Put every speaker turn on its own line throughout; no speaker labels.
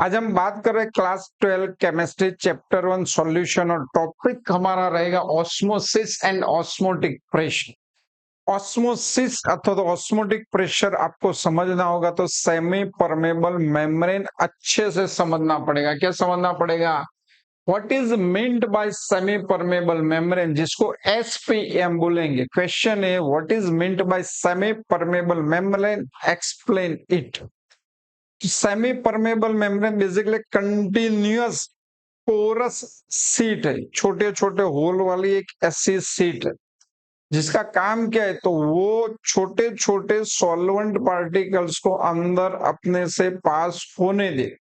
आज हम बात कर रहे हैं क्लास 12 केमिस्ट्री चैप्टर 1 सॉल्यूशन और टॉपिक हमारा रहेगा osmosis and osmotic pressure. Osmosis अथवा तो ऑस्मोटिक प्रेशर आपको समझना होगा तो सेमी परमेबल मेम्ब्रेन अच्छे से समझना पड़ेगा। क्या समझना पड़ेगा? What is meant by semi permeable membrane, जिसको एसपीएम बोलेंगे। क्वेश्चन है what is meant by semi permeable membrane, explain it. Semi permeable membrane basically continuous porous sheet है, छोटे छोटे होल वाली एक ऐसी सीट है जिसका काम क्या है, तो वो छोटे छोटे सॉल्वेंट पार्टिकल्स को अंदर अपने से पास होने दे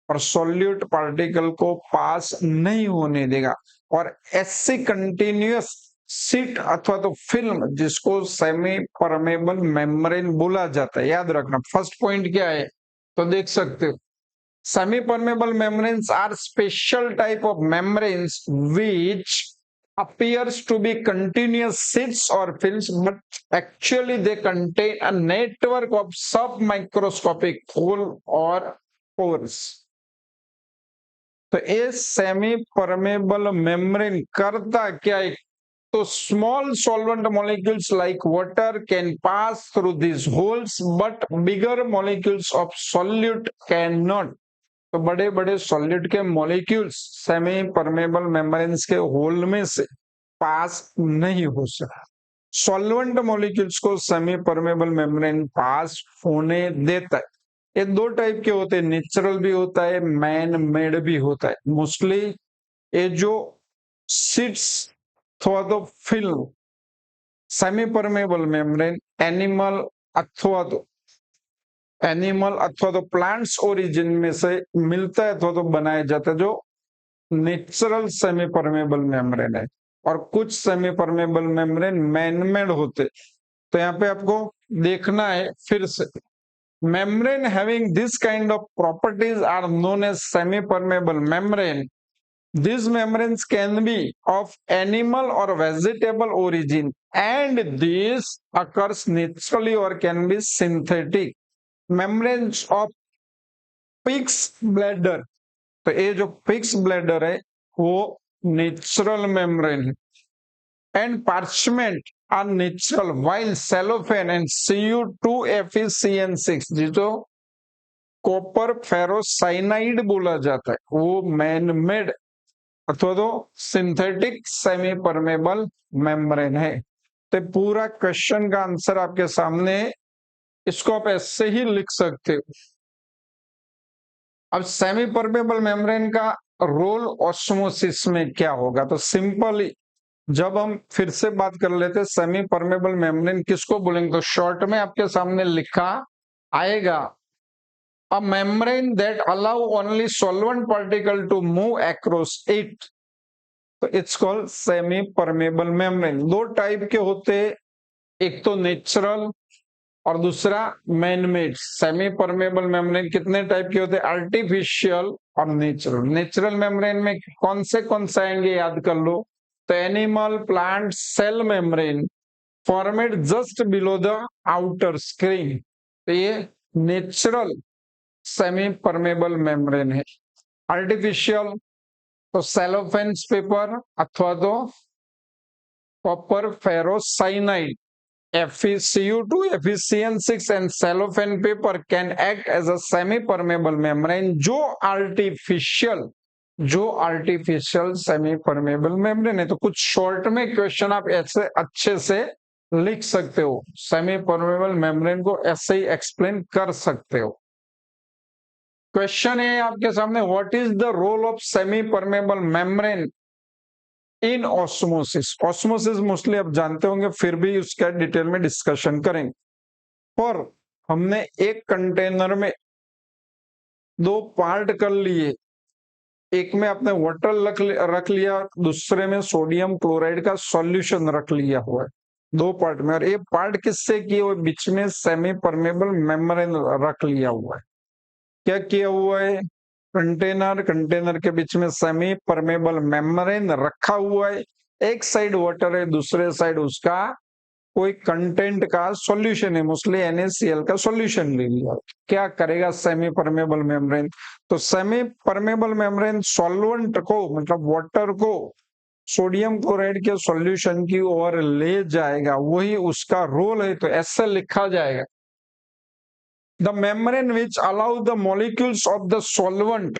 और सॉल्यूट पार्टिकल को पास नहीं होने देगा। और ऐसी कंटिन्यूअस सीट अथवा तो फिल्म जिसको सेमी परमेबल मेम्ब्रेन बोला जाता है। याद रखना, फर्स्ट पॉइंट क्या है तो देख सकते हो, semi-permeable membranes are special type of membranes which appears to be continuous sheets or films, but actually they contain a network of submicroscopic hole or pores. तो ये सेमी परमेबल मेम्ब्रेन करता क्या है, तो small solvent molecules like water can pass through this holes but bigger molecules of solute can not. तो बड़े बड़े solid के मॉलिक्यूल्स सेमी परमेबल मेम्ब्रेन्स के होल में से पास नहीं हो सकता। सॉल्वेंट मॉलिक्यूल्स को सेमी परमेबल मेम्ब्रेन पास होने देता है। ये दो टाइप के होते हैं, नेचुरल भी होता है, मैन मेड भी होता है। मोस्टली ये जो सीट्स अथवा तो film semi permeable membrane animal अथवा तो प्लांट्स ओरिजिन में से मिलता है अथवा तो बनाया जाता है, जो नेचुरल सेमी परमेबल मेम्ब्रेन है। और कुछ सेमी परमेबल मेम्ब्रेन मैनमेड होते। तो यहाँ पे आपको देखना है फिर से, membrane having this kind of properties are known as semi-permeable membrane. These membranes can be of animal or vegetable origin and this occurs naturally or can be synthetic. Membranes of pig's bladder, तो ये जो pigs bladder है वो natural membrane है। And parchment are natural while cellophane and Cu2FeCN6 जिसको copper ferrocyanide बोला जाता है वो मैन मेड अथवा तो सिंथेटिक सेमी परमेबल मेम्ब्रेन है। तो पूरा क्वेश्चन का आंसर आपके सामने है, इसको आप ऐसे ही लिख सकते हो। अब सेमी परमेबल मेम्ब्रेन का रोल ऑस्मोसिस में क्या होगा, तो सिंपली जब हम फिर से बात कर लेते हैं सेमी परमेबल मेम्ब्रेन किसको बोलेंगे, तो शॉर्ट में आपके सामने लिखा आएगा a membrane that allow only solvent particle to move across it, तो it's called semi permeable membrane. दो टाइप के होते, एक तो नेचुरल और दूसरा मैनमेड। सेमी परमेबल मेम्ब्रेन कितने टाइप के होते हैं, आर्टिफिशियल और नेचुरल। नेचुरल मेम्ब्रेन में कौन से आएंगे याद कर लो, तो animal plant cell membrane formed just below the outer screen, तो ये नेचुरल सेमी परमेबल मेम्ब्रेन है। आर्टिफिशियल तो सेलोफेन्स पेपर अथवा तो copper ferrocyanide FeCu2, FeCN6 and cellophane paper can act as a semi-permeable membrane। जो आर्टिफिशियल सेमी परमेबल मेम्ब्रेन है। तो कुछ शॉर्ट में क्वेश्चन आप ऐसे अच्छे से लिख सकते हो, सेमी परमेबल मेम्ब्रेन को ऐसे ही एक्सप्लेन कर सकते हो। क्वेश्चन है आपके सामने, what is the role of semi permeable membrane in osmosis. Osmosis mostly आप जानते होंगे, फिर भी उसका डिटेल में डिस्कशन करेंगे। पर हमने एक कंटेनर में दो पार्ट कर लिए, एक में आपने वाटर रख लिया, दूसरे में सोडियम क्लोराइड का सॉल्यूशन रख लिया हुआ है, दो पार्ट में। और ये पार्ट किससे किए हुए, बीच में सेमी परमेबल मेम्ब्रेन रख लिया हुआ है। क्या किया हुआ है, कंटेनर के बीच में सेमी परमेबल मेम्ब्रेन रखा हुआ है, एक साइड वाटर है दूसरे साइड उसका कोई कंटेंट का सॉल्यूशन है, मोस्टली NaCl का सॉल्यूशन ले लिया, क्या करेगा सेमी परमेबल मेम्ब्रेन? तो सेमी परमेबल मेम्ब्रेन सॉल्वेंट को, मतलब वाटर को सोडियम क्लोराइड के सॉल्यूशन की ओर ले जाएगा, वही उसका रोल है। तो ऐसे लिखा जाएगा, the membrane which allow the molecules of the solvent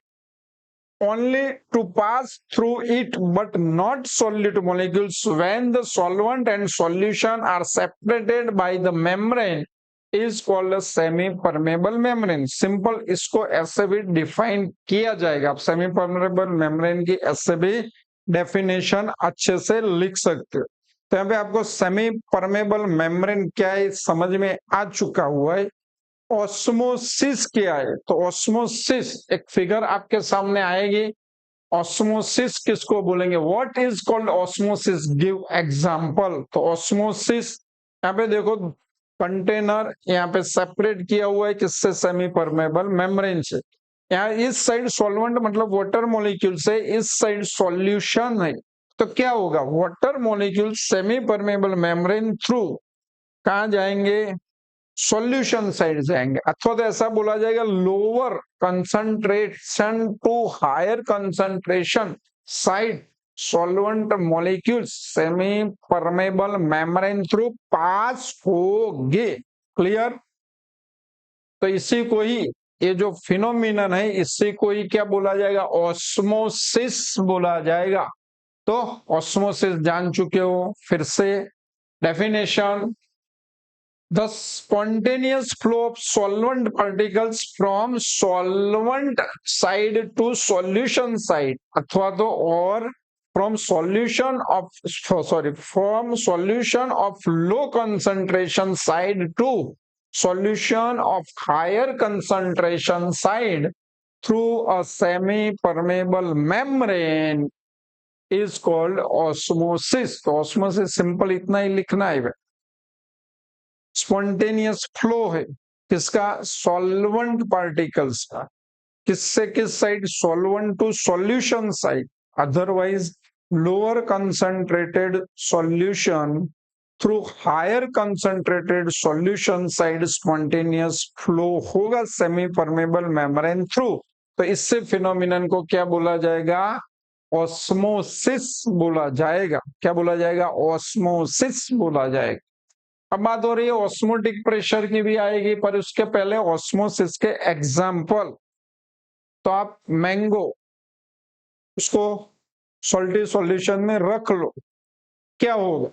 only to pass through it but not solid molecules when the solvent and solution are separated by the membrane is called a semi permeable membrane. Simple इसको ऐसे भी define किया जाएगा, आप semi permeable membrane की ऐसे भी definition अच्छे से लिख सकते हो। तो यहाँ पे आपको सेमी परमेबल मेम्ब्रेन क्या है समझ में आ चुका हुआ है। ऑस्मोसिस क्या है? तो ऑस्मोसिस एक फिगर आपके सामने आएगी। ऑस्मोसिस किसको बोलेंगे? What is called osmosis? Give example. तो ऑस्मोसिस, यहाँ पे देखो कंटेनर यहाँ पे सेपरेट किया हुआ है किससे? सेमी परमेबल मेम्ब्रेन से। यहाँ इस साइड सॉल्वेंट मतलब वाटर मॉलिक्यूल से, इस साइड सॉल्यूशन है। तो क्या होगा? Water molecule semi permeable membrane through कहाँ जाएंगे? सॉल्यूशन साइड जाएंगे, अथवा तो ऐसा बोला जाएगा lower concentration to higher concentration side solvent molecules semi permeable membrane through pass होंगे। क्लियर? तो इसी को ही, ये जो फिनोमिनन है, इसी को ही क्या बोला जाएगा? ऑस्मोसिस बोला जाएगा। तो ऑस्मोसिस जान चुके हो, फिर से definition, the spontaneous flow of solvent particles from solvent side to solution side, अथवा तो और from solution of low concentration side to solution of higher concentration side through a semi permeable membrane is called osmosis. तो osmosis simple इतना ही लिखना है। Spontaneous flow है किसका? Solvent particles का। किससे किस side? Solvent to solution side, otherwise lower concentrated solution through higher concentrated solution side spontaneous flow होगा सेमी परमेबल मेम्ब्रेन थ्रू। तो इससे फिनोमिनन को क्या बोला जाएगा? ऑस्मोसिस बोला जाएगा। क्या बोला जाएगा? ऑस्मोसिस बोला जाएगा। अब बात हो रही है ऑस्मोटिक प्रेशर की भी आएगी, पर उसके पहले ऑस्मोसिस के एग्जाम्पल। तो आप मैंगो, उसको सॉल्टी सॉल्यूशन में रख लो, क्या होगा?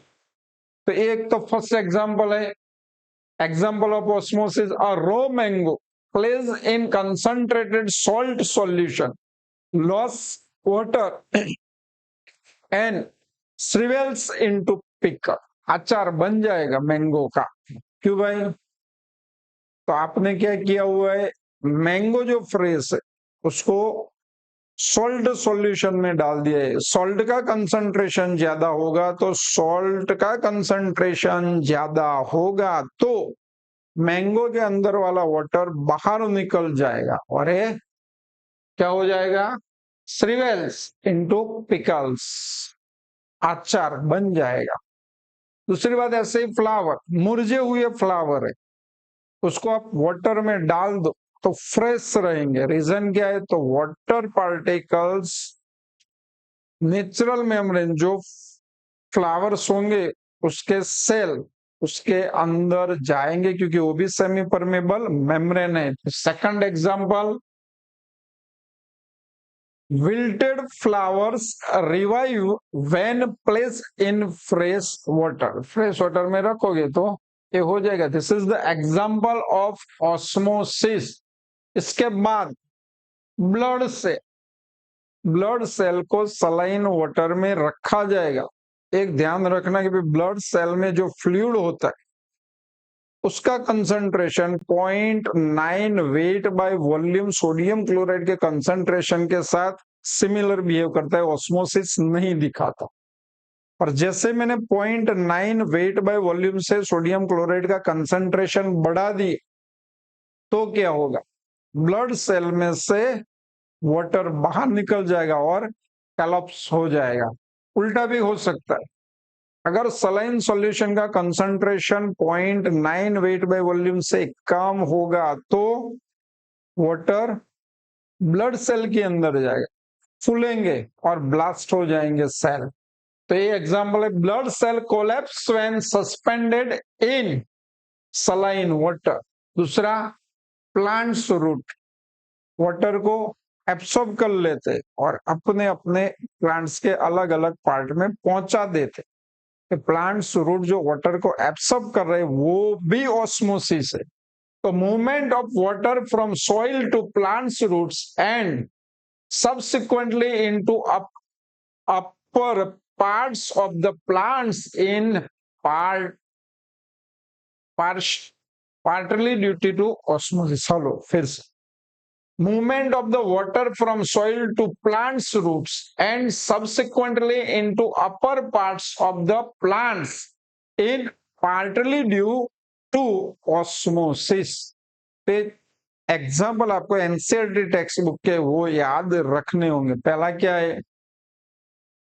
तो एक तो फर्स्ट एग्जाम्पल है, example of osmosis, a raw mango place in concentrated salt solution loss water and shrivels into pickle. अचार बन जाएगा मैंगो का। क्यों भाई? तो आपने क्या किया हुआ है? मैंगो जो फ्रेश है उसको सॉल्ट सॉल्यूशन में डाल दिया है। सॉल्ट का कंसंट्रेशन ज्यादा होगा, तो सॉल्ट का कंसंट्रेशन ज्यादा होगा तो मैंगो के अंदर वाला वाटर बाहर निकल जाएगा और ये क्या हो जाएगा? श्रिवेल्स इनटू पिकल्स, अचार बन जाएगा। दूसरी बात, ऐसे ही फ्लावर, मुरझे हुए फ्लावर है, उसको आप वाटर में डाल दो तो फ्रेश रहेंगे। रीजन क्या है? तो वाटर पार्टिकल्स नेचुरल मेम्ब्रेन जो फ्लावर्स होंगे उसके सेल उसके अंदर जाएंगे, क्योंकि वो भी सेमी परमेबल मेम्ब्रेन है। Second example, wilted flowers revive when placed in fresh water। Fresh water में रखोगे तो ये हो जाएगा। This is the example of osmosis. इसके बाद ब्लड से, ब्लड सेल को सलाइन वाटर में रखा जाएगा। एक ध्यान रखना कि ब्लड सेल में जो फ्लूइड होता है उसका concentration 0.9 weight by volume sodium chloride के कंसंट्रेशन के साथ सिमिलर बिहेव करता है, ऑस्मोसिस नहीं दिखाता। पर जैसे मैंने 0.9 वेट बाय वॉल्यूम से सोडियम क्लोराइड का कंसंट्रेशन बढ़ा दी तो क्या होगा? ब्लड सेल में से वाटर बाहर निकल जाएगा और कोलैप्स हो जाएगा। उल्टा भी हो सकता है, अगर सलाइन सॉल्यूशन का कंसंट्रेशन 0.9 वेट बाय वॉल्यूम से कम होगा तो वाटर ब्लड सेल के अंदर जाएगा, फूलेंगे और ब्लास्ट हो जाएंगे सेल। तो ये एग्जांपल है, blood cell collapse when suspended in saline water. दूसरा, प्लांट्स रूट वाटर को एब्सॉर्ब कर लेते और अपने अपने प्लांट्स के अलग अलग पार्ट में पहुंचा देते। प्लांट्स रूट जो वाटर को एब्सॉर्ब कर रहे हैं वो भी ऑस्मोसिस है। तो movement of water from soil to plants roots and subsequently into upper parts of the plants in partly due to osmosis. Hello, फिर से movement of the water from soil to plants roots and subsequently into upper parts of the plants in partly due to osmosis. Example आपको NCERT text book के वो याद रखने होंगे। पहला क्या है,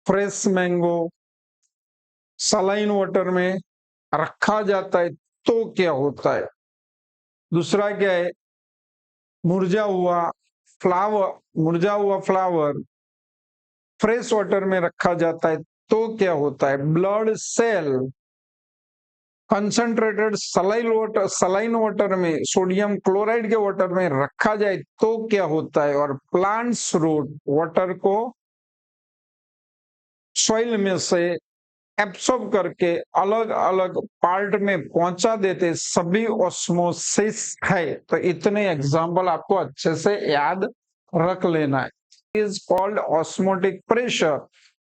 फ्रेश मैंगो सलाइन वाटर में रखा जाता है तो क्या होता है। दूसरा क्या है, मुरझा हुआ फ्लावर फ्रेश वाटर में रखा जाता है तो क्या होता है। Blood cell concentrated saline water में सोडियम क्लोराइड के वाटर में रखा जाए तो क्या होता है। और प्लांट्स रूट वाटर को सॉइल में से एब्सॉर्ब करके अलग अलग पार्ट में पहुंचा देते, सभी ऑस्मोसिस है। तो इतने एग्जाम्पल आपको अच्छे से याद रख लेना है। Is called osmotic pressure.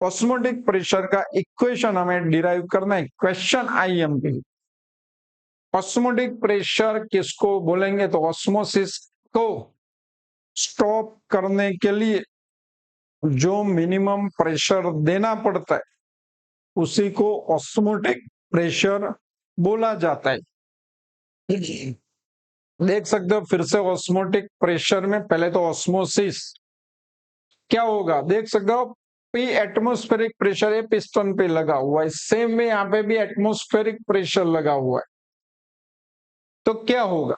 Osmotic pressure का इक्वेशन हमें डिराइव करना है, क्वेश्चन आईएमपी। ऑस्मोटिक प्रेशर किसको बोलेंगे, तो ऑस्मोसिस को स्टॉप करने के लिए जो मिनिमम प्रेशर देना पड़ता है उसी को ऑस्मोटिक प्रेशर बोला जाता है। देख सकते हो फिर से ऑस्मोटिक प्रेशर में पहले तो ऑस्मोसिस क्या होगा, देख सकते हो पी एटमॉस्फेरिक प्रेशर है, पिस्टन पे लगा हुआ है, सेम में यहाँ पे भी एटमॉस्फेरिक प्रेशर लगा हुआ है। तो क्या होगा,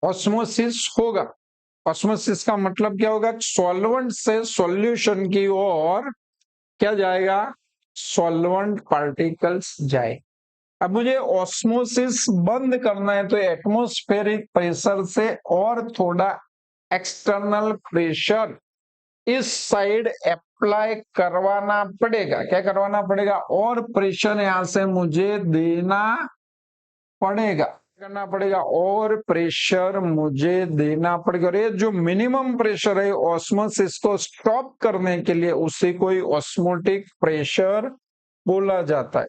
ऑस्मोसिस होगा। ऑस्मोसिस का मतलब क्या होगा, सॉल्वेंट से सॉल्यूशन की ओर क्या जाएगा, सॉल्वेंट पार्टिकल्स जाए। अब मुझे ऑस्मोसिस बंद करना है तो एटमॉस्फेरिक प्रेशर से और थोड़ा एक्सटर्नल प्रेशर इस साइड अप्लाई करवाना पड़ेगा। क्या करवाना पड़ेगा, और प्रेशर यहां से मुझे देना पड़ेगा, करना पड़ेगा और प्रेशर मुझे देना पड़ेगा। और ये जो मिनिमम प्रेशर है ऑस्मोसिस को स्टॉप करने के लिए उसे कोई ऑस्मोटिक प्रेशर बोला जाता है।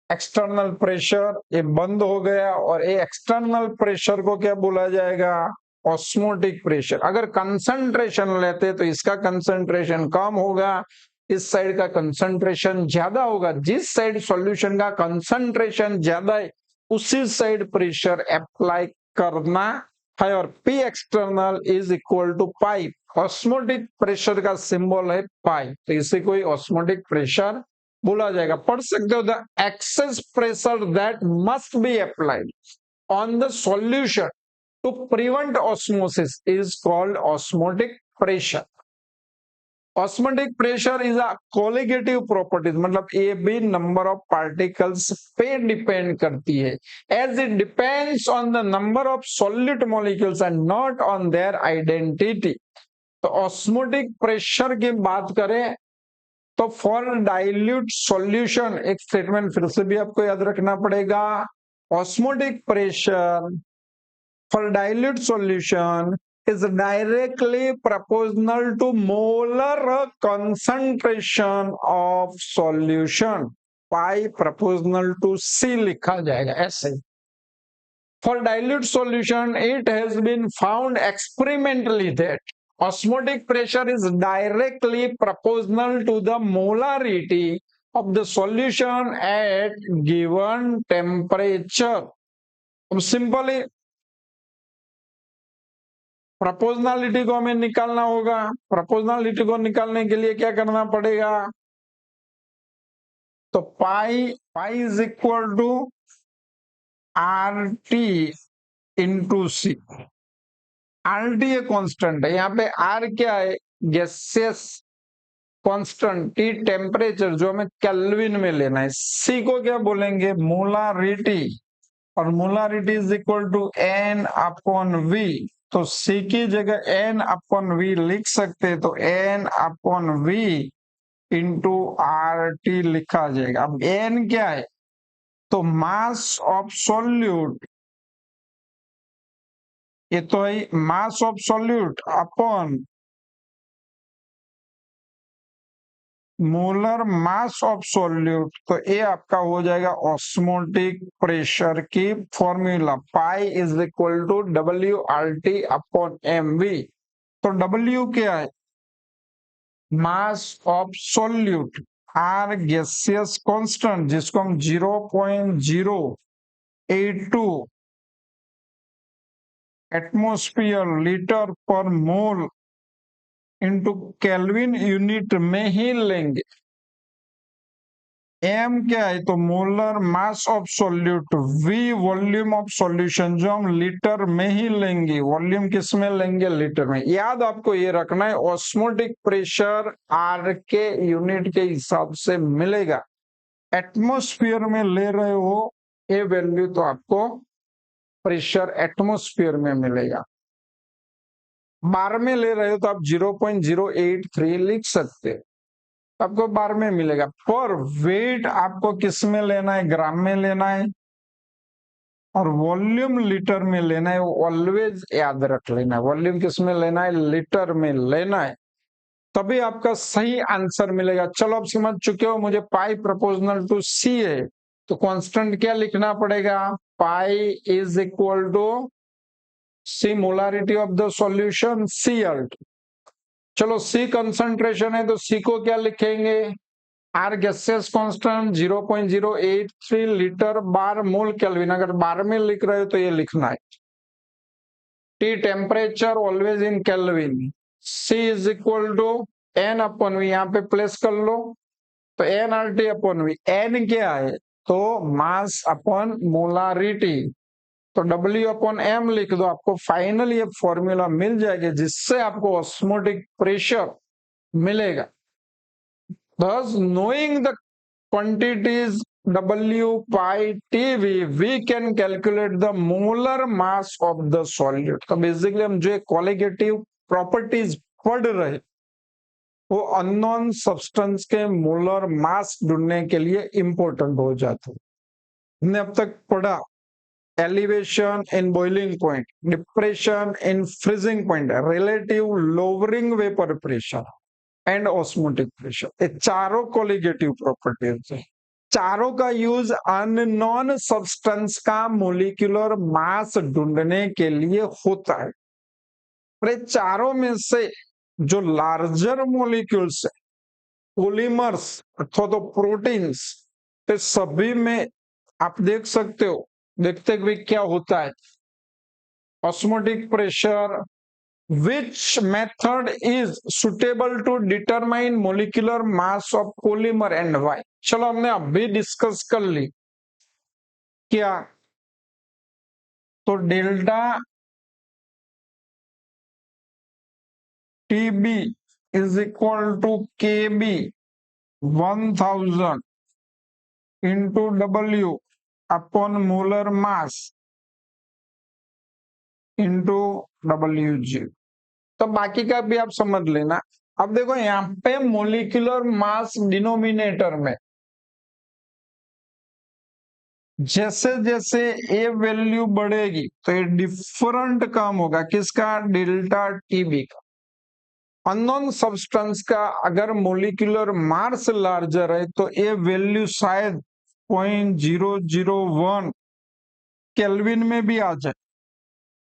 एक्सटर्नल प्रेशर ये बंद हो गया और ये एक्सटर्नल प्रेशर को क्या बोला जाएगा, ऑस्मोटिक प्रेशर। अगर कंसंट्रेशन लेते तो इसका कंसंट्रेशन कम होगा, इस साइड का कंसंट्रेशन ज्यादा होगा। जिस साइड सॉल्यूशन का कंसंट्रेशन ज्यादा है उसी साइड प्रेशर अप्लाई करना है। और P external is equal to pi. Osmotic pressure का सिंबल है पाई, तो इसे कोई ऑस्मोटिक प्रेशर बोला जाएगा। पढ़ सकते हो, the excess pressure that must be applied on the solution to prevent osmosis is called osmotic pressure. Osmotic pressure is a colligative properties, मतलब ये भी नंबर ऑफ पार्टिकल्स पे डिपेंड करती है, as it depends on the number of solute molecules and not on their identity. तो osmotic pressure की बात करें तो फॉर डाइल्यूट सॉल्यूशन, एक स्टेटमेंट फिर से भी आपको याद रखना पड़ेगा, osmotic pressure for dilute solution is directly proportional to molar concentration of solution, pi proportional to C लिखा जाएगा ऐसे। For dilute solution it has been found experimentally that osmotic pressure is directly proportional to the molarity of the solution at given temperature। अब simply proportionality को हमें निकालना होगा। Proportionality को निकालने के लिए क्या करना पड़ेगा, तो pi is equal to R T into C. R T a constant है, यहाँ पे आर क्या है, गैसियस कांस्टेंट, टी टेम्परेचर जो हमें केल्विन में लेना है, सी को क्या बोलेंगे, मोलारिटी, और molarity is equal to N upon V. तो सी की जगह एन अपॉन वी लिख सकते हैं, तो n upon V into R T लिखा जाएगा। अब एन क्या है, तो मास ऑफ सॉल्यूट, ये तो है mass of solute upon molar mass of solute, तो ये आपका हो जाएगा ऑस्मोटिक प्रेशर की formula, pi is equal to W R T upon M V. तो डब्ल्यू क्या है, mass of solute, R gaseous constant जिसको हम 0.082 एटमॉस्फेयर लीटर पर मोल इंटू केल्विन यूनिट में ही लेंगे। एम क्या है, तो molar mass of solute, V volume of solution जो हम लीटर में ही लेंगे, वॉल्यूम किस में लेंगे, लीटर में। याद आपको ये रखना है, ऑस्मोटिक प्रेशर आर के यूनिट के हिसाब से मिलेगा। एटमॉस्फेयर में ले रहे हो ये वैल्यू, तो आपको प्रेशर एटमॉस्फेयर में मिलेगा। बार में ले रहे हो तो आप 0.083 लिख सकते हैं, आपको बार में मिलेगा। पर वेट आपको किस में लेना है, ग्राम में लेना है, और वॉल्यूम लीटर में लेना है। ऑलवेज याद रख लेना, वॉल्यूम किस में लेना है, लीटर में लेना है, तभी आपका सही आंसर मिलेगा। चलो अब समझ चुके हो, मुझे पाई प्रोपोर्शनल टू सी है, तो कांस्टेंट क्या लिखना पड़ेगा, pi is equal to C molarity of the solution Cl। चलो सी कंसंट्रेशन है, तो सी को क्या लिखेंगे, R gases constant 0.083 litre bar mole kelvin, अगर बार में लिख रहे हो तो ये लिखना है। T temperature always in kelvin, C is equal to N upon V, यहाँ पे प्लेस कर लो, तो N R T upon V. N क्या है, तो मास अपॉन मोलारिटी, तो डब्ल्यू अपॉन एम लिख दो, आपको फाइनल ये फॉर्मूला मिल जाएगी जिससे आपको ऑस्मोटिक प्रेशर मिलेगा। Thus, knowing the quantities W pi TV, we can calculate the molar mass of the solute. तो बेसिकली हम जो क्वालिटेटिव प्रॉपर्टीज पढ़ रहे, वो अननोन सब्सटेंस के मोलर मास ढूंढने के लिए इंपॉर्टेंट हो जाते हैं। हमने अब तक पढ़ा elevation in boiling point, depression in freezing point, relative lowering vapor pressure and osmotic pressure, ये चारों कोलिगेटिव प्रॉपर्टीज है। चारों का यूज अननोन सब्सटेंस का मोलिकुलर मास ढूंढने के लिए होता है। और ये चारों में से जो लार्जर मोलिक्यूल्स है, पॉलीमर्स अथवा तो प्रोटीन्स, तो सभी में आप देख सकते हो, देखते हुए क्या होता है, osmotic pressure. Which method is suitable to determine molecular mass of polymer and why? चलो हमने अभी डिस्कस कर ली क्या, तो delta TB is equal to K B 1000 into W upon molar mass into W G. तो बाकी का भी आप समझ लेना। अब देखो यहाँ पे मोलिकुलर मास डिनोमिनेटर में जैसे जैसे ए वैल्यू बढ़ेगी तो ये डिफरेंट कम होगा, किसका, डेल्टा टीबी का। अननोन सब्सटेंस का अगर मोलिकुलर मास लार्जर है तो ये वैल्यू शायद 0.001 केल्विन में भी आ जाए,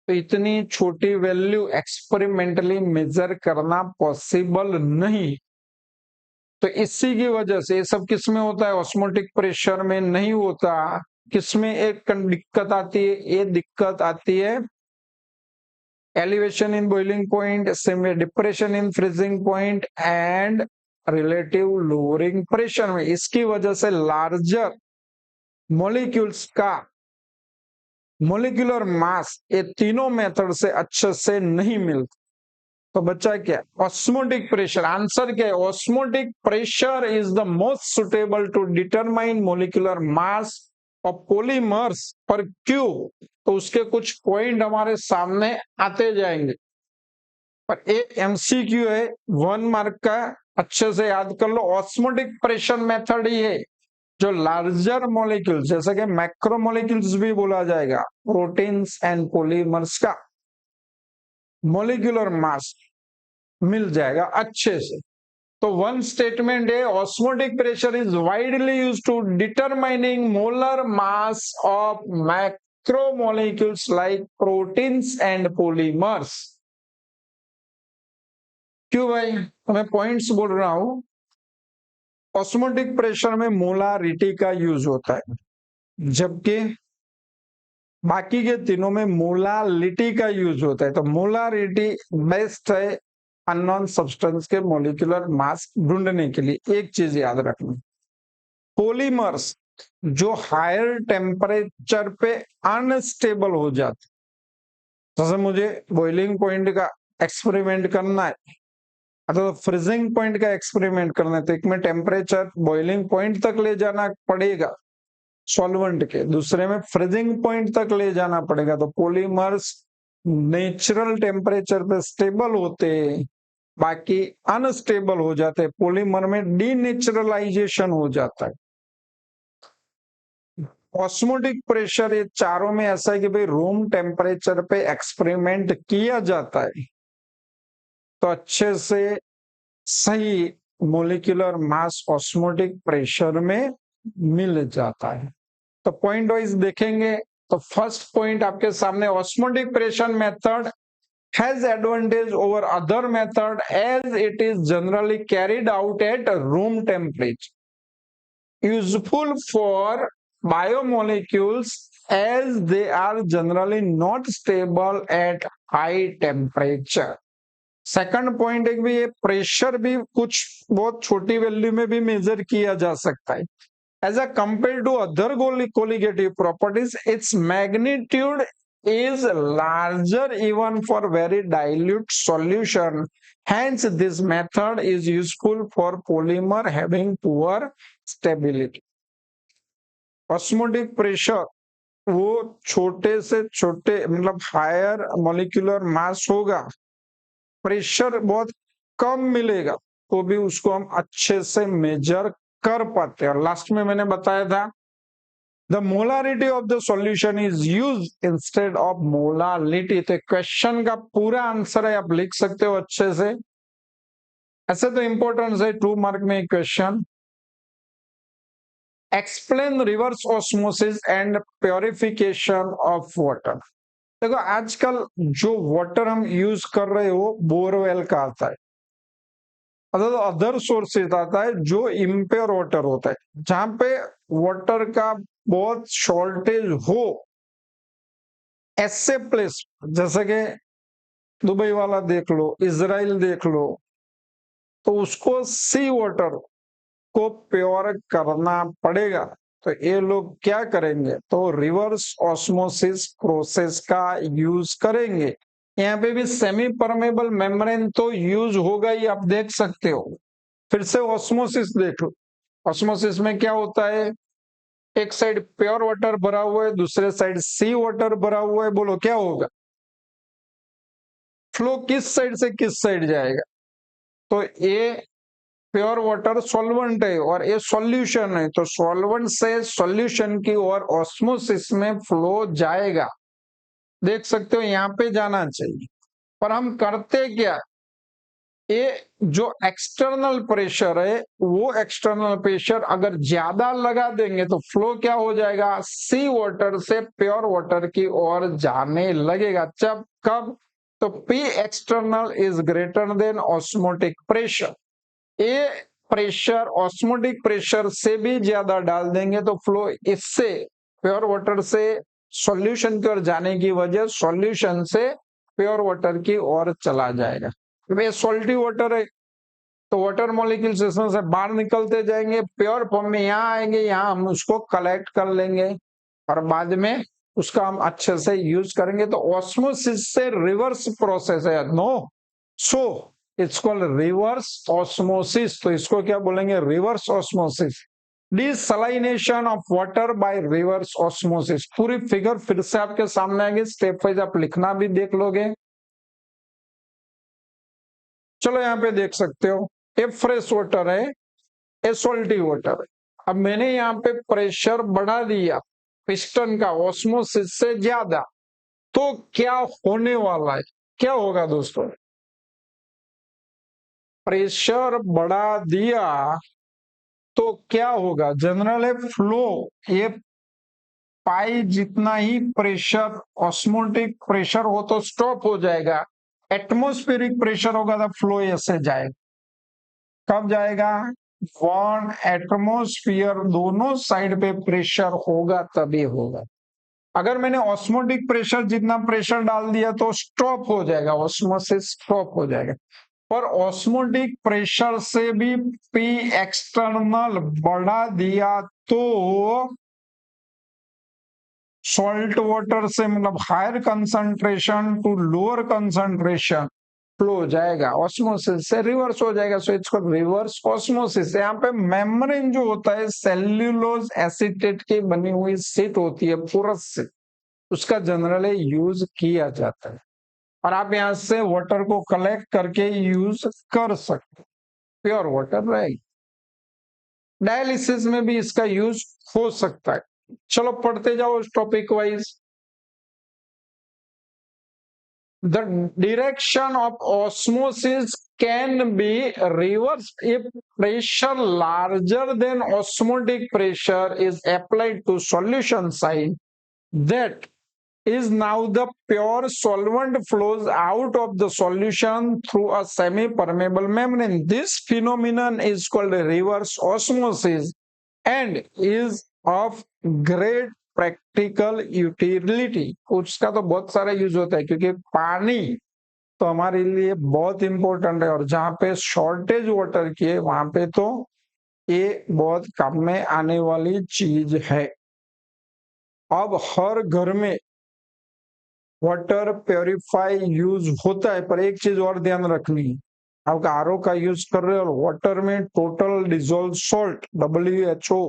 तो इतनी छोटी वैल्यू एक्सपेरिमेंटली मेजर करना पॉसिबल नहीं। तो इसी की वजह से ये सब किस में होता है, ऑस्मोटिक प्रेशर में नहीं होता। किसमें एक दिक्कत आती है, ये दिक्कत आती है elevation in boiling point, same depression in freezing point and relative lowering pressure में। इसकी वजह से लार्जर मॉलिक्यूल्स का मोलिकुलर मास ये तीनों मेथड से अच्छे से नहीं मिलता। तो बच्चा क्या, ऑस्मोटिक प्रेशर। आंसर क्या है, osmotic pressure is the most suitable to determine molecular mass of polymers पर क्यूब। तो उसके कुछ पॉइंट हमारे सामने आते जाएंगे, पर एक एमसीक्यू है 1 मार्क का, अच्छे से याद कर लो। ऑस्मोटिक प्रेशर मेथड ही है जो लार्जर मॉलिक्यूल्स, जैसे कि मैक्रोमोलिक्यूल्स भी बोला जाएगा, प्रोटीन्स एंड पॉलीमर्स का मोलिकुलर मास मिल जाएगा अच्छे से। तो वन स्टेटमेंट है, osmotic pressure is widely used to determining molar mass of macromolecules like proteins and polymers. क्यों भाई, मैं पॉइंट्स बोल रहा हूं। ऑस्मोटिक प्रेशर में मोलारिटी का यूज होता है, जबकि बाकी के तीनों में मोलालिटी का यूज होता है। तो मोलारिटी बेस्ट है अननोन सब्सटेंस के मॉलिक्यूलर मास ढूंढने के लिए। एक चीज याद रखना, पॉलीमर्स जो हायर टेम्परेचर पे अनस्टेबल हो जाते, जैसे मुझे बॉइलिंग पॉइंट का एक्सपेरिमेंट करना है अथवा फ्रीजिंग पॉइंट का एक्सपेरिमेंट करना है, तो एक में टेम्परेचर बॉइलिंग पॉइंट तक ले जाना पड़ेगा सॉल्वेंट के, दूसरे में फ्रीजिंग पॉइंट तक ले जाना पड़ेगा। तो पॉलीमर्स नेचुरल टेम्परेचर पे स्टेबल होते, बाकी अनस्टेबल हो जाते। पॉलीमर में डीनेचुरलाइजेशन हो जाता है। ऑस्मोटिक प्रेशर ये चारों में ऐसा है कि भाई रूम टेम्परेचर पे एक्सपेरिमेंट किया जाता है तो अच्छे से सही मोलिकुलर मास ऑस्मोटिक प्रेशर में मिल जाता है। तो पॉइंट वाइज देखेंगे तो फर्स्ट पॉइंट आपके सामने, osmotic pressure method has advantage over other method as it is generally carried out at room temperature, useful for biomolecules as they are generally not stable at high temperature। Second point एक भी, ये pressure भी कुछ बहुत छोटी value में भी major किया जा सकता है। As a compared to other colligative properties, its magnitude is larger even for very dilute solution. Hence, this method is useful for polymer having poor stability. Osmotic pressure वो छोटे से छोटे मतलब हायर मॉलिक्यूलर मास होगा, pressure बहुत कम मिलेगा तो भी उसको हम अच्छे से मेजर कर पाते हैं। और लास्ट में मैंने बताया था the molarity of the solution is use instead of molality. तो क्वेश्चन का पूरा आंसर है, आप लिख सकते हो अच्छे से। ऐसे तो इंपॉर्टेंस है 2 मार्क में question. Explain reverse osmosis and purification of water. देखो आजकल जो वाटर हम यूज कर रहे हो बोरवेल का आता है, अदर सोर्सेज आता है जो इम्प्योर वाटर होता है, जहां पे वाटर का बहुत शॉर्टेज हो, ऐसे प्लेस जैसे कि दुबई वाला देख लो, इजराइल देख लो, तो उसको सी वाटर को प्योर करना पड़ेगा। तो ये लोग क्या करेंगे, तो रिवर्स ऑस्मोसिस प्रोसेस का यूज करेंगे। यहाँ पे भी सेमी परमेबल मेम्ब्रेन तो यूज होगा ही, आप देख सकते हो। फिर से ऑस्मोसिस देख लो, ऑस्मोसिस में क्या होता है, एक साइड प्योर वाटर भरा हुआ है, दूसरे साइड सी वाटर भरा हुआ है, बोलो क्या होगा, फ्लो किस साइड से किस साइड जाएगा। तो ये प्योर वाटर सॉल्वेंट है और ये सॉल्यूशन है, तो सॉल्वेंट से सॉल्यूशन की ओर ऑस्मोसिस में फ्लो जाएगा, देख सकते हो यहाँ पे जाना चाहिए। पर हम करते क्या, ये जो एक्सटर्नल प्रेशर है वो एक्सटर्नल प्रेशर अगर ज्यादा लगा देंगे तो फ्लो क्या हो जाएगा, सी वाटर से प्योर वाटर की ओर जाने लगेगा। जब कब, तो P external is greater then osmotic pressure. ये प्रेशर ऑस्मोटिक प्रेशर से भी ज्यादा डाल देंगे तो फ्लो इससे प्योर वाटर से सॉल्यूशन की ओर जाने की वजह सॉल्यूशन से प्योर वाटर की ओर चला जाएगा। ये सॉल्टी वाटर है, तो वाटर मॉलिक्यूल्स इसमें से बाहर निकलते जाएंगे, प्योर फॉर्म में यहाँ आएंगे, यहाँ हम उसको कलेक्ट कर लेंगे और बाद में उसका हम अच्छे से यूज करेंगे। तो ऑस्मोसिस से रिवर्स प्रोसेस है, no, so it's called reverse osmosis. तो इसको क्या बोलेंगे? Reverse osmosis. Desalination of water by reverse osmosis. पूरी फिगर फिर से आपके सामने आएगी, स्टेप वाइज आप लिखना भी देख लोगे। चलो यहाँ पे देख सकते हो, ये फ्रेश वाटर है, ये सॉल्टी वाटर है। अब मैंने यहाँ पे प्रेशर बढ़ा दिया पिस्टन का ऑस्मोसिस से ज्यादा, तो क्या होने वाला है? क्या होगा दोस्तों? प्रेशर बढ़ा दिया तो क्या होगा? जनरल फ्लो, ये पाई जितना ही प्रेशर ऑस्मोटिक प्रेशर हो तो स्टॉप हो जाएगा। एटमॉस्फेरिक प्रेशर होगा तो फ्लो ऐसे जाएगा। कब जाएगा? वन एटमॉस्फेयर दोनों साइड पे प्रेशर होगा तभी होगा। अगर मैंने ऑस्मोटिक प्रेशर जितना प्रेशर डाल दिया तो स्टॉप हो जाएगा, ऑस्मोसिस स्टॉप हो जाएगा। पर ऑस्मोटिक प्रेशर से भी पी एक्सटर्नल बढ़ा दिया तो सॉल्ट वाटर से मतलब higher concentration to lower concentration flow हो जाएगा, ऑस्मोसिस से रिवर्स हो जाएगा। सो इसको रिवर्स ऑस्मोसिस। यहाँ पे मेम्ब्रेन जो होता है सेल्यूलोज एसीटेट की बनी हुई शीट होती है, पूरस शीट, उसका जनरली यूज किया जाता है और आप यहाँ से वाटर को कलेक्ट करके यूज कर सकते, प्योर वाटर रहेगी। डायलिसिस में भी इसका यूज हो सकता है। चलो पढ़ते जाओ topic wise. The direction of osmosis can be reversed if pressure larger than osmotic pressure is applied to solution side. That is now the pure solvent flows out of the solution through a semi-permeable membrane. This phenomenon is called reverse osmosis and is of great practical utility. उसका तो बहुत सारा use होता है क्योंकि पानी तो हमारे लिए बहुत इंपॉर्टेंट है और जहाँ पे शॉर्टेज वाटर की है वहां पे तो ये बहुत काम में आने वाली चीज है। अब हर घर में वाटर प्योरीफाई यूज होता है, पर एक चीज और ध्यान रखनी है, आप आरओ का यूज कर रहे हो वाटर में टोटल डिजोल्व सॉल्ट WHO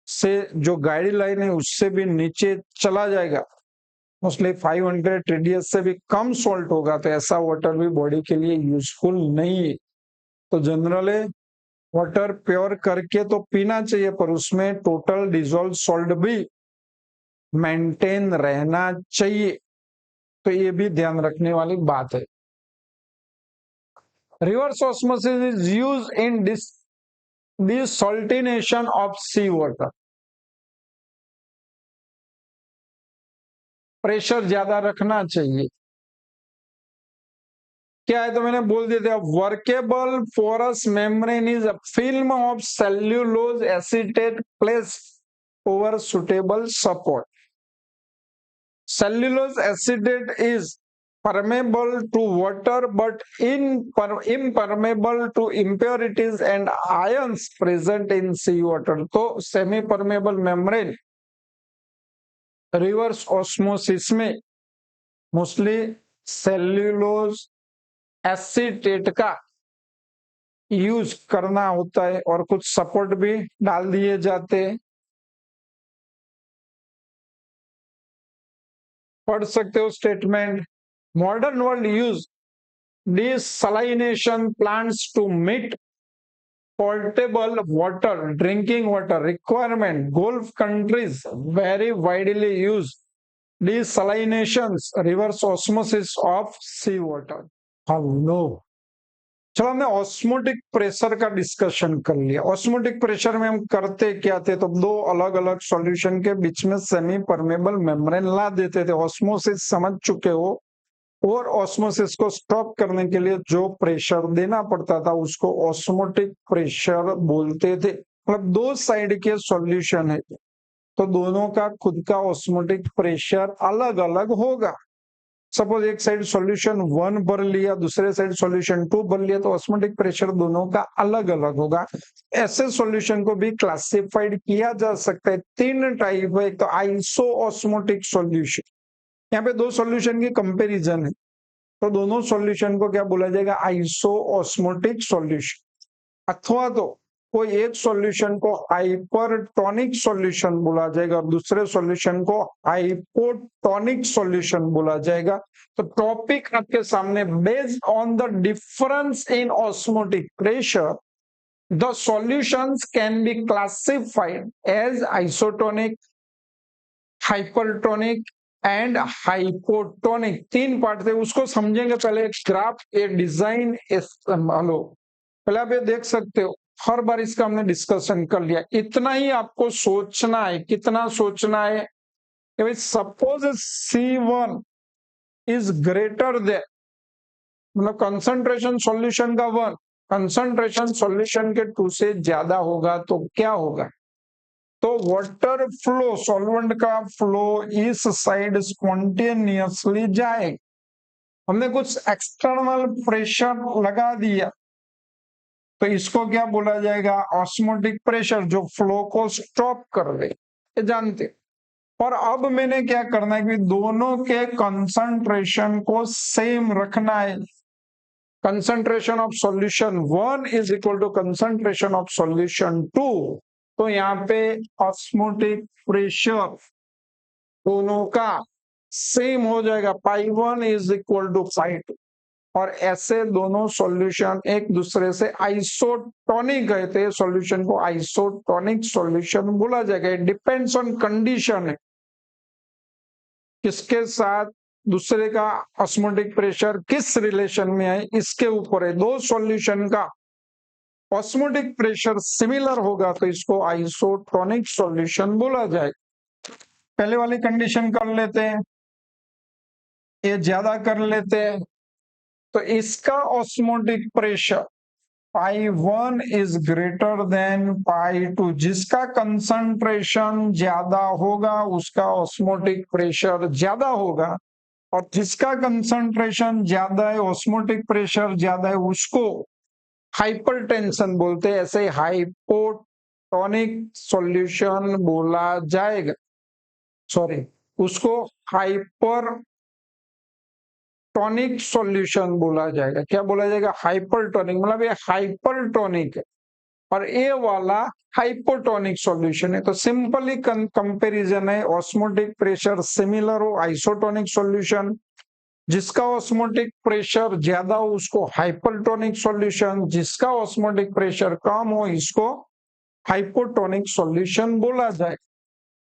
से जो गाइडलाइन है उससे भी नीचे चला जाएगा, मोस्टली 500 TDS से भी कम सॉल्ट होगा, तो ऐसा वाटर भी बॉडी के लिए यूजफुल नहीं है। तो जनरली वाटर प्योर करके तो पीना चाहिए, पर उसमें टोटल डिजोल्व सॉल्ट भी मेंटेन रहना चाहिए, तो ये भी ध्यान रखने वाली बात है। Reverse osmosis is use in desalination of sea water. Pressure ज्यादा रखना चाहिए। क्या है तो मैंने बोल दिया था, workable porous membrane is a film of cellulose acetate placed over suitable support. Cellulose acetate is permeable to water but impermeable to impurities and ions present in seawater. तो semi permeable membrane reverse osmosis में mostly cellulose acetate का use करना होता है और कुछ support भी डाल दिए जाते हैं। पढ़ सकते हो statement. Modern world use desalination plants to meet portable water drinking water requirement. Gulf countries very widely use desalinations, reverse osmosis of sea water. Hello, चलो हमने ऑस्मोटिक प्रेशर का डिस्कशन कर लिया। ऑस्मोटिक प्रेशर में हम करते क्या थे, तो दो अलग अलग सॉल्यूशन के बीच में सेमी परमेबल मेम्ब्रेन ला देते थे। ऑस्मोसिस समझ चुके हो, और ऑस्मोसिस को स्टॉप करने के लिए जो प्रेशर देना पड़ता था उसको ऑस्मोटिक प्रेशर बोलते थे। मतलब दो साइड के सॉल्यूशन है तो दोनों का खुद का ऑस्मोटिक प्रेशर अलग अलग होगा। सपोज एक साइड सॉल्यूशन 1 भर लिया, दूसरे साइड सॉल्यूशन 2 भर लिया, तो ऑस्मोटिक प्रेशर दोनों का अलग अलग होगा। ऐसे सॉल्यूशन को भी क्लासिफाइड किया जा सकता है। 3 टाइप है। एक तो आइसो ऑस्मोटिक सॉल्यूशन, यहाँ पे 2 सॉल्यूशन की कंपैरिजन है, तो दोनों सॉल्यूशन को क्या बोला जाएगा, आइसो ऑस्मोटिक सॉल्यूशन। अथवा तो कोई एक सॉल्यूशन को हाइपरटोनिक सॉल्यूशन बोला जाएगा और दूसरे सॉल्यूशन को हाइपोटोनिक सॉल्यूशन बोला जाएगा। तो टॉपिक आपके सामने, based on the difference in osmotic pressure the solutions can be classified as isotonic, hypertonic and hypotonic. 3 part थे, उसको समझेंगे। पहले एक ग्राफ, ए डिजाइन, हेलो, पहले आप ये देख सकते हो, हर बार इसका हमने डिस्कशन कर लिया। इतना ही आपको सोचना है। कितना सोचना है, suppose C1 is greater then, मतलब कंसंट्रेशन सॉल्यूशन का 1 कंसंट्रेशन सॉल्यूशन के 2 से ज्यादा होगा तो क्या होगा, तो वाटर फ्लो, सॉल्वेंट का फ्लो इस साइड स्पॉन्टेनियसली जाएगा। हमने कुछ एक्सटर्नल प्रेशर लगा दिया, तो इसको क्या बोला जाएगा, ऑस्मोटिक प्रेशर, जो फ्लो को स्टॉप कर दे, ये जानते। और अब मैंने क्या करना है कि दोनों के कंसंट्रेशन को सेम रखना है। Concentration of solution 1 is equal to concentration of solution 2, तो यहाँ पे ऑस्मोटिक प्रेशर दोनों का सेम हो जाएगा, π1 इज इक्वल टू π2। और ऐसे दोनों सॉल्यूशन एक दूसरे से आइसोटोनिक है, तो सॉल्यूशन को आइसोटोनिक सॉल्यूशन बोला जाएगा। डिपेंड्स ऑन कंडीशन है, किसके साथ दूसरे का ऑस्मोटिक प्रेशर किस रिलेशन में है, इसके ऊपर है। 2 सॉल्यूशन का ऑस्मोटिक प्रेशर सिमिलर होगा तो इसको आइसोटोनिक सॉल्यूशन बोला जाएगा। पहले वाली कंडीशन कर लेते हैं, ये ज्यादा कर लेते हैं, तो इसका osmotic pressure π1 is greater than π2, जिसका कंसंट्रेशन ज्यादा होगा उसका ऑस्मोटिक प्रेशर ज्यादा होगा, और जिसका कंसंट्रेशन ज्यादा है, ऑस्मोटिक प्रेशर ज्यादा है, उसको हाइपरटेंशन बोलते हैं। ऐसे हाइपोटोनिक सॉल्यूशन बोला जाएगा, सॉरी, उसको हाइपर टॉनिक सॉल्यूशन बोला जाएगा। क्या बोला जाएगा, हाइपरटोनिक, मतलब ये हाइपरटोनिक है और ये वाला हाइपोटोनिक सॉल्यूशन है। तो सिंपली कंपैरिजन है, ऑस्मोटिक प्रेशर सिमिलर हो आइसोटोनिक सॉल्यूशन, जिसका ऑस्मोटिक प्रेशर ज्यादा हो उसको हाइपरटोनिक सॉल्यूशन, जिसका ऑस्मोटिक प्रेशर कम हो इसको हाइपोटोनिक सॉल्यूशन बोला जाए।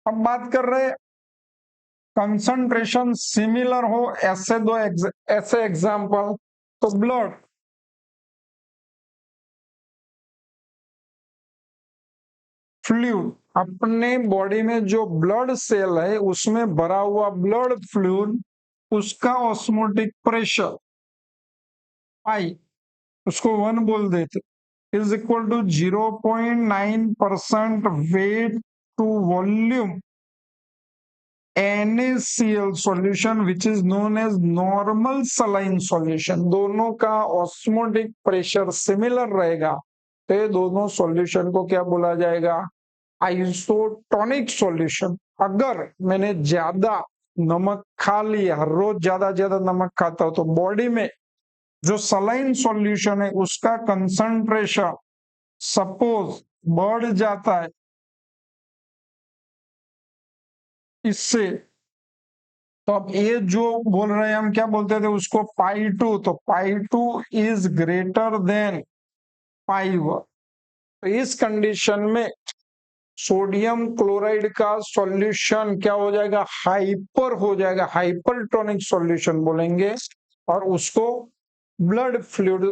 अब बात कर रहे कंसंट्रेशन सिमिलर हो, ऐसे दो ऐसे एग्जांपल, तो ब्लड, फ्लूइड, अपने बॉडी में जो ब्लड सेल है उसमें भरा हुआ ब्लड फ्लूइड, उसका ऑस्मोटिक प्रेशर आई, उसको 1 बोल देते, is equal to 0.9% weight to volume NaCl solution which is known as normal saline solution. दोनों का ऑस्मोटिक प्रेशर सिमिलर रहेगा तो ये दोनों सॉल्यूशन को क्या बोला जाएगा, आइसोटोनिक सॉल्यूशन। अगर मैंने ज्यादा नमक खा लिया, हर रोज ज्यादा ज्यादा नमक खाता हूं, तो बॉडी में जो सलाइन सॉल्यूशन है उसका कंसंट्रेशन सपोज बढ़ जाता है इससे, तो अब ये जो बोल रहे हैं हम क्या बोलते थे उसको π2, तो π2 इज ग्रेटर देन π1। तो इस कंडीशन में सोडियम क्लोराइड का सॉल्यूशन क्या हो जाएगा, हाइपर हो जाएगा, हाइपरटोनिक सॉल्यूशन बोलेंगे, और उसको ब्लड फ्लूइड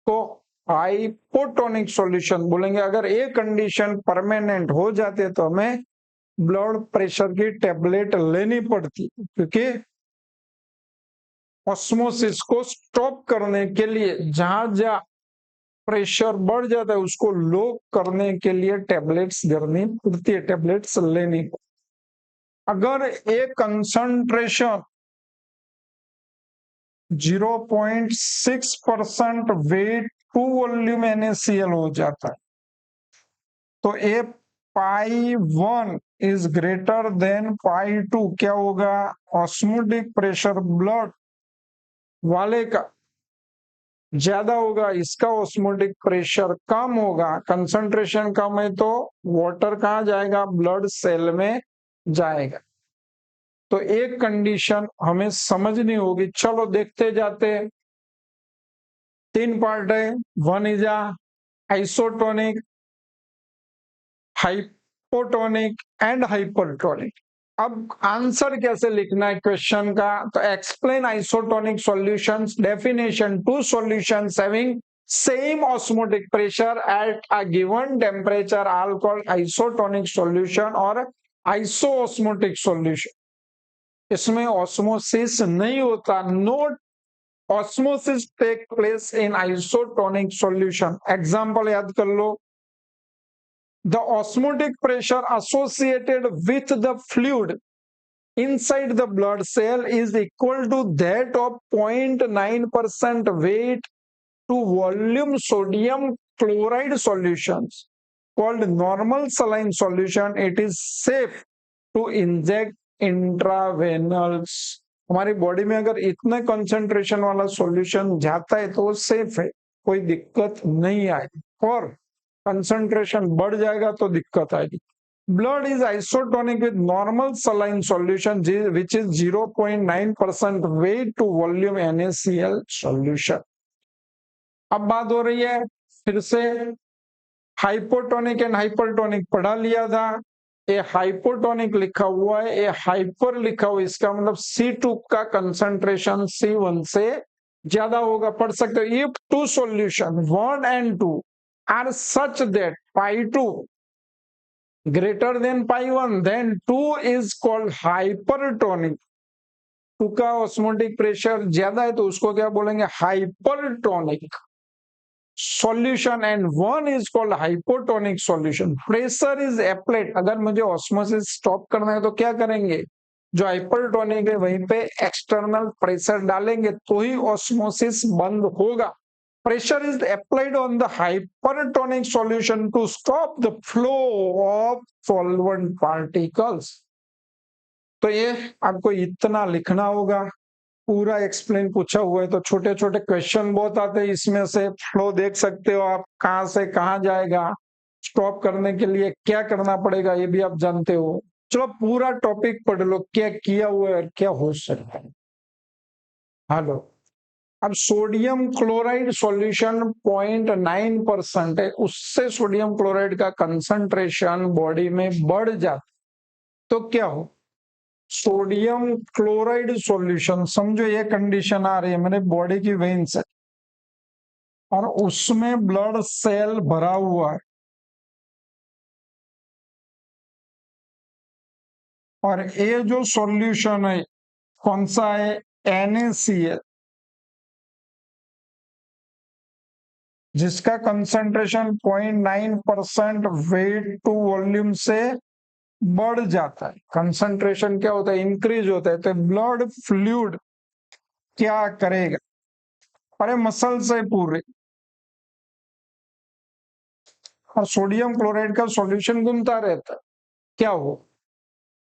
को हाइपोटोनिक सॉल्यूशन बोलेंगे। अगर ये कंडीशन परमानेंट हो जाते तो हमें ब्लड प्रेशर की टेबलेट लेनी पड़ती, क्योंकि ऑस्मोसिस को स्टॉप करने के लिए जहां जहां प्रेशर बढ़ जाता है उसको लो करने के लिए टेबलेट्स करनी पड़ती है, टेबलेट्स लेनी। अगर एक concentration 0.6% weight to volume NaCl हो जाता है। तो ए pi 1 is greater than pi 2, क्या होगा? ऑस्मोटिक प्रेशर ब्लड वाले का ज्यादा होगा, इसका ऑस्मोटिक प्रेशर कम होगा। कंसंट्रेशन कम है तो वाटर कहाँ जाएगा? ब्लड सेल में जाएगा। तो एक कंडीशन हमें समझनी होगी। चलो देखते जाते। 3 पार्ट है। 1 is isotonic, hypotonic and hypertonic. अब आंसर कैसे लिखना है क्वेश्चन का? तो explain isotonic solutions. Definition: two solutions having same osmotic pressure at a given temperature are called isotonic solution और आइसोऑस्मोटिक सॉल्यूशन। इसमें ऑस्मोसिस नहीं होता। No osmosis take place in isotonic solution. Example याद कर लो। The osmotic pressure associated with the fluid inside the blood cell is equal to that of 0.9% weight to volume sodium chloride solutions called normal saline solution. It is safe to inject intravenously. हमारी body में अगर इतने concentration वाला solution जाता है तो वो safe है, कोई दिक्कत नहीं आएगी। और कंसंट्रेशन बढ़ जाएगा तो दिक्कत आएगी। Blood is isotonic with normal saline solution which is 0.9% weight to volume NaCl solution. अब बात हो रही है फिर से हाइपोटोनिक एंड हाइपरटोनिक पढ़ा लिया था। ये हाइपोटोनिक लिखा हुआ है, ये हाइपर लिखा हुआ है, इसका मतलब C2 का कंसंट्रेशन C1 से ज्यादा होगा। पढ़ सकते हो। If two solution 1 and 2 are such that pi 2 greater than pi 1, then 2 is called hypertonic। 2 का ऑस्मोटिक प्रेशर ज्यादा है तो उसको क्या बोलेंगे? Hypertonic solution. And 1 is called hypotonic solution. Pressure is applied. अगर मुझे ऑस्मोसिस स्टॉप करना है तो क्या करेंगे? जो हाइपरटोनिक है वहीं पे एक्सटर्नल प्रेशर डालेंगे तो ही ऑस्मोसिस बंद होगा। Pressure is applied on the hypertonic solution to stop the flow of solvent particles। तो ये आपको इतना लिखना होगा। पूरा एक्सप्लेन पूछा हुआ है तो छोटे छोटे क्वेश्चन बहुत आते हैं। इसमें से फ्लो देख सकते हो आप, कहां से कहां जाएगा, स्टॉप करने के लिए क्या करना पड़ेगा ये भी आप जानते हो। चलो पूरा टॉपिक पढ़ लो, क्या किया हुआ है और क्या हो सकता है। हेलो। अब सोडियम क्लोराइड सॉल्यूशन 0.9% है, उससे सोडियम क्लोराइड का कंसंट्रेशन बॉडी में बढ़ जाता तो क्या हो? सोडियम क्लोराइड सॉल्यूशन, समझो ये कंडीशन आ रही है मेरे बॉडी की वेन से और उसमें ब्लड सेल भरा हुआ है और ये जो सॉल्यूशन है कौन सा है? NaCl, जिसका कंसंट्रेशन 0.9% वेट टू वॉल्यूम से बढ़ जाता है। कंसंट्रेशन क्या होता है? इंक्रीज होता है। तो ब्लड फ्लूइड क्या करेगा? अरे मसल से पूरे, और सोडियम क्लोराइड का सॉल्यूशन घूमता रहता है, क्या हो?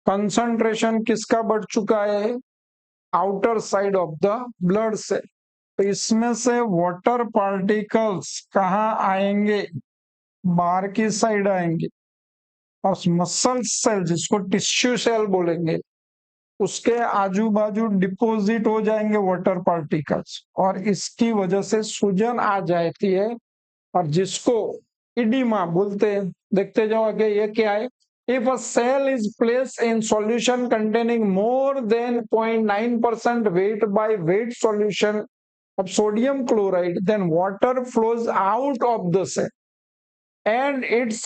कंसंट्रेशन किसका बढ़ चुका है? Outer side of the blood से। तो इसमें से वाटर पार्टिकल्स कहाँ आएंगे? बाहर की साइड आएंगे और मसल सेल, जिसको टिश्यू सेल बोलेंगे, उसके आजू बाजू डिपोजिट हो जाएंगे वाटर पार्टिकल्स और इसकी वजह से सूजन आ जाती है और जिसको इडिमा बोलते हैं। देखते जाओ आगे ये क्या है। If a cell is placed in solution containing more than 0.9% weight by weight solution of sodium chloride, then water flows out of the cell and its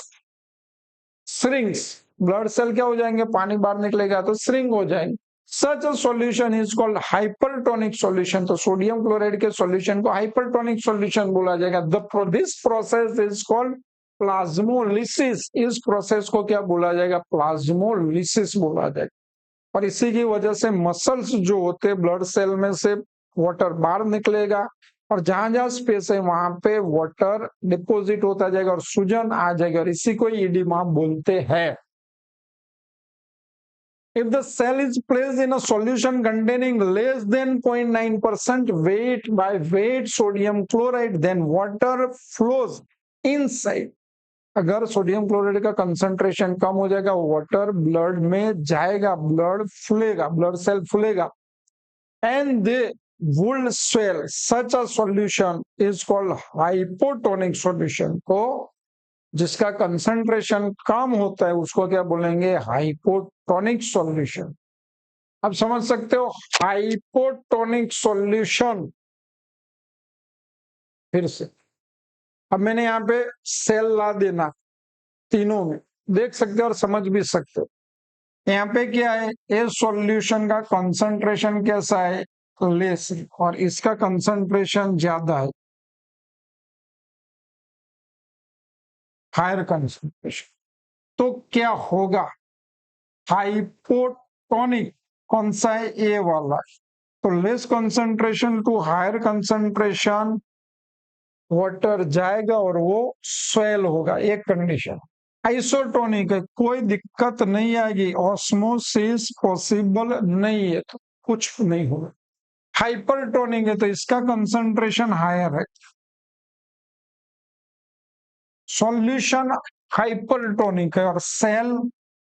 shrinks। Blood cell क्या हो जाएंगे? पानी बाहर निकलेगा तो श्रिंक हो जाएंगे। Such a solution is called hypertonic solution. तो सोडियम क्लोराइड के सॉल्यूशन को हाइपरटोनिक सॉल्यूशन बोला जाएगा। This process is called plasmolysis. इस प्रोसेस को क्या बोला जाएगा? प्लाज्मोलिसिस बोला जाएगा। और इसी की वजह से मसल्स जो होते हैं ब्लड सेल में से वाटर बाहर निकलेगा और जहां जहां स्पेस है वहां पे वाटर डिपोजिट होता जाएगा और सूजन आ जाएगा और इसी को इडिमा बोलते हैं। If the cell is placed in a solution containing less than 0.9% weight by weight sodium chloride, then water flows inside. अगर सोडियम क्लोराइड का कंसंट्रेशन कम हो जाएगा वाटर ब्लड में जाएगा, ब्लड फूलेगा, ब्लड सेल फूलेगा and they would swell. Such a solution is called hypotonic solution. को जिसका कंसंट्रेशन कम होता है उसको क्या बोलेंगे? Hypotonic solution. अब समझ सकते हो हाइपोटोनिक सॉल्यूशन। फिर से अब मैंने यहाँ पे सेल ला देना, तीनों में देख सकते हो और समझ भी सकते हो। यहाँ पे क्या है, इस सॉल्यूशन का कंसंट्रेशन कैसा है? लेस, और इसका कंसंट्रेशन ज्यादा है, हायर कंसंट्रेशन। तो क्या होगा? हाइपोटोनिक कौन सा है? ए वाला। तो less concentration to higher concentration water जाएगा और वो स्वेल होगा, एक कंडीशन। आइसोटोनिक है, कोई दिक्कत नहीं आएगी, ऑस्मोसिस पॉसिबल नहीं है तो कुछ नहीं होगा। हाइपरटोनिक है तो इसका कंसंट्रेशन हायर है, सॉल्यूशन हाइपरटोनिक है और सेल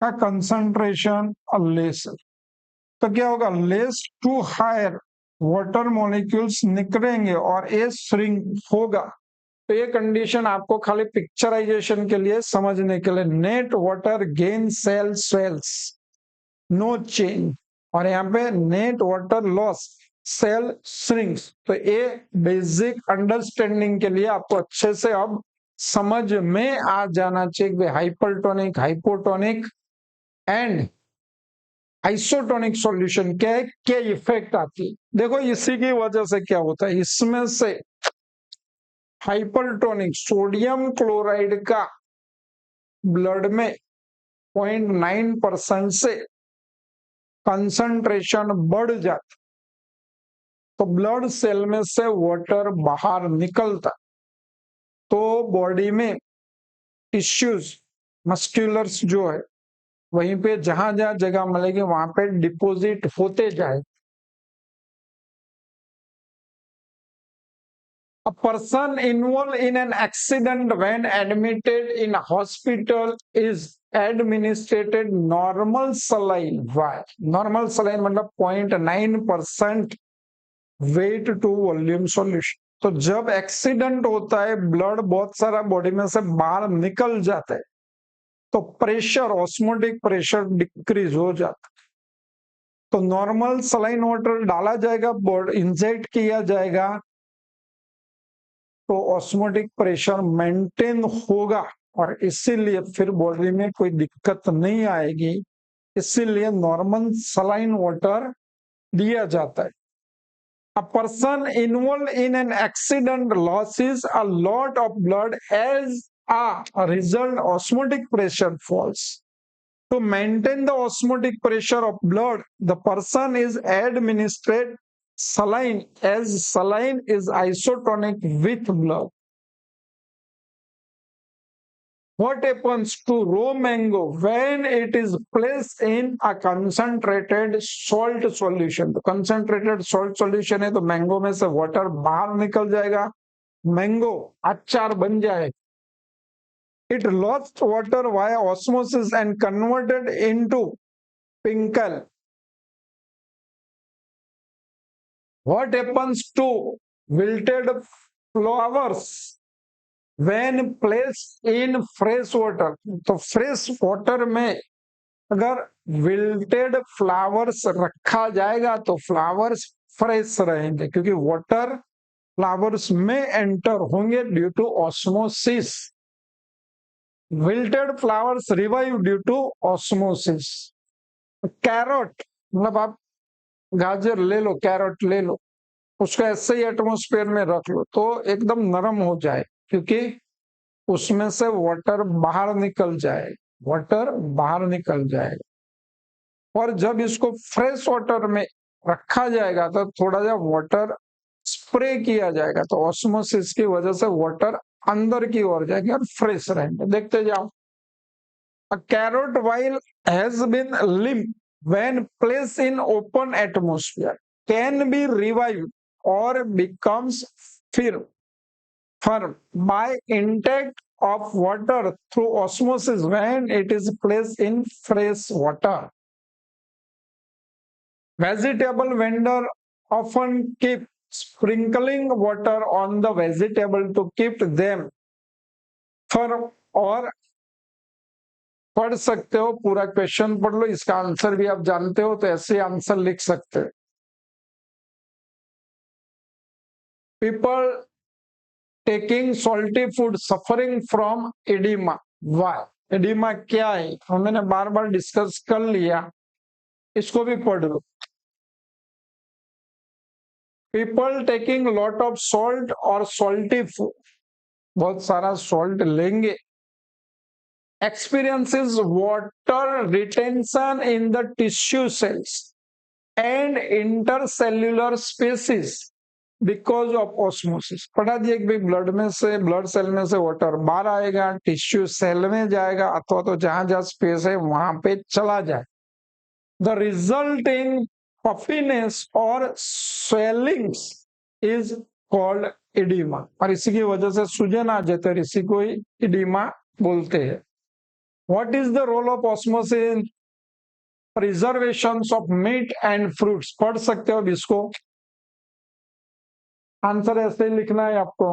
का कंसंट्रेशन लेस है। तो क्या होगा? Less to higher water molecules निकलेंगे और ए श्रिंक होगा। तो ये कंडीशन आपको खाली पिक्चराइजेशन के लिए, समझने के लिए, net water gain cell swells no change, और यहाँ पे net water loss cell shrinks. तो ये बेसिक अंडरस्टैंडिंग के लिए आपको अच्छे से अब समझ में आ जाना चाहिए hypertonic, hypotonic and isotonic solution क्या है, क्या इफेक्ट आती है। देखो इसी की वजह से क्या होता है, इसमें से हाइपरटोनिक सोडियम क्लोराइड का ब्लड में 0.9% से कंसंट्रेशन बढ़ जाता तो ब्लड सेल में से वाटर बाहर निकलता, तो बॉडी में टिश्यूज मस्क्यूलर्स जो है वहीं पे जहां जहां जगह मिलेगी वहां पे डिपोजिट होते जाए। A person involved in an accident when admitted in hospital is administered normal saline. Why? Normal saline मतलब 0.9% weight to volume solution। तो जब एक्सीडेंट होता है, ब्लड बहुत सारा बॉडी में से बाहर निकल जाता है, तो प्रेशर, ऑस्मोटिक प्रेशर डिक्रीज हो जाता है। तो नॉर्मल सलाइन वाटर डाला जाएगा, इंजेक्ट किया जाएगा, तो ऑस्मोटिक प्रेशर मेंटेन होगा और इसीलिए फिर बॉडी में कोई दिक्कत नहीं आएगी, इसीलिए नॉर्मल सलाइन वाटर दिया जाता है। A person involved in an accident loses a lot of blood as a result osmotic pressure falls. To maintain the osmotic pressure of blood, the person is administered saline, as saline is isotonic with blood. What happens to raw mango when it is placed in a concentrated salt solution? तो concentrated salt solution है तो mango में से water बाहर निकल जाएगा, mango अचार बन जाएगा। It lost water via osmosis and converted into pickle. What happens to wilted flowers when placed in fresh water? तो fresh water में अगर विल्टेड फ्लावर्स रखा जाएगा तो फ्लावर्स फ्रेश रहेंगे, क्योंकि वाटर फ्लावर्स में एंटर होंगे due to osmosis. Wilted flowers revive due to osmosis. Carrot मतलब आप गाजर ले लो, कैरोट ले लो, उसको ऐसे ही एटमोस्फेयर में रख लो तो एकदम नरम हो जाए, क्योंकि उसमें से वाटर बाहर निकल जाए, वाटर बाहर निकल जाएगा। और जब इसको फ्रेश वाटर में रखा जाएगा तो थोड़ा सा वाटर स्प्रे किया जाएगा, तो ऑस्मोसिस की वजह से वाटर अंदर की ओर जाएगी और फ्रेश रहेंगे। देखते जाओ। A carrot while has been limp when placed in open atmosphere can be revived or becomes firm by intake of water through osmosis when it is placed in fresh water. Vegetable vendor often keep sprinkling water on the vegetable to keep them firm or पढ़ सकते हो, पूरा question पढ़ लो, इसका answer भी आप जानते हो तो ऐसे आंसर लिख सकते हो। People taking salty food suffering from oedema, why oedema क्या है हमने बार बार डिस्कस कर लिया, इसको भी पढ़ लो। People taking lot of salt और सॉल्टी फूड, बहुत सारा सॉल्ट लेंगे, experiences water retention in the tissue cells and intercellular spaces because of osmosis। पढ़ा दिए कि ब्लड में से, ब्लड सेल में से वाटर बाहर आएगा, टिश्यू सेल में जाएगा, अथवा तो जहां जहां स्पेस है वहां पे चला जाए। द रिजल्टिंग पफिनेस और स्वेलिंग्स इज कॉल्ड इडीमा, और इसी की वजह से सूजन आ जाते हैं, इसी को इडीमा बोलते हैं। What is the role of osmosis in preservation of meat and fruits? पढ़ सकते हो इसको, आंसर ऐसे लिखना है आपको।